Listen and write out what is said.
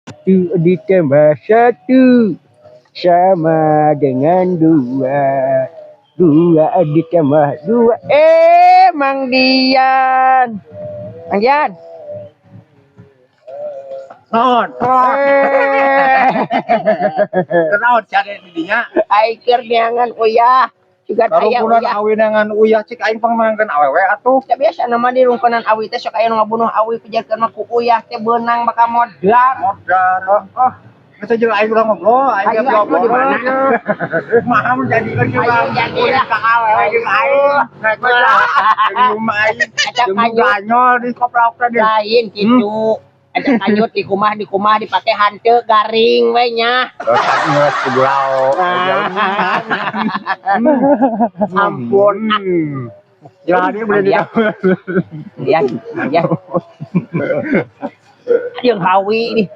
Satu ditambah satu sama dengan dua. Dua ditambah dua. Mang Dian. Mang Dian. Naon? Naon cari didinya? Aiker neangan uyah. Juga aya Karupunan uyah. awi dengan uyah cik aing pangmangkeun awewe atuh. Ya biasa nama di rungkenan awi teh sok aya nu ngabunuh awi pijarkeun mah ku uyah teh beunang bakal modal. Modal. Oh. Kita jeung aing ulah ngobrol, aing Ayo, ngobrol di mana? Maha menjadikan Ayo, jadilah. ka awewe jeung aing. Naik jeung rumah aing. Acak Jeung kanyut. ganyol di koplok tadi. Lain kitu. Ada kanyut di kumah dipake hanteu garing we nya. Otak ngeus kubulau. Ampun. Jadi boleh Ya. Ya, ya. Yang hawi nih.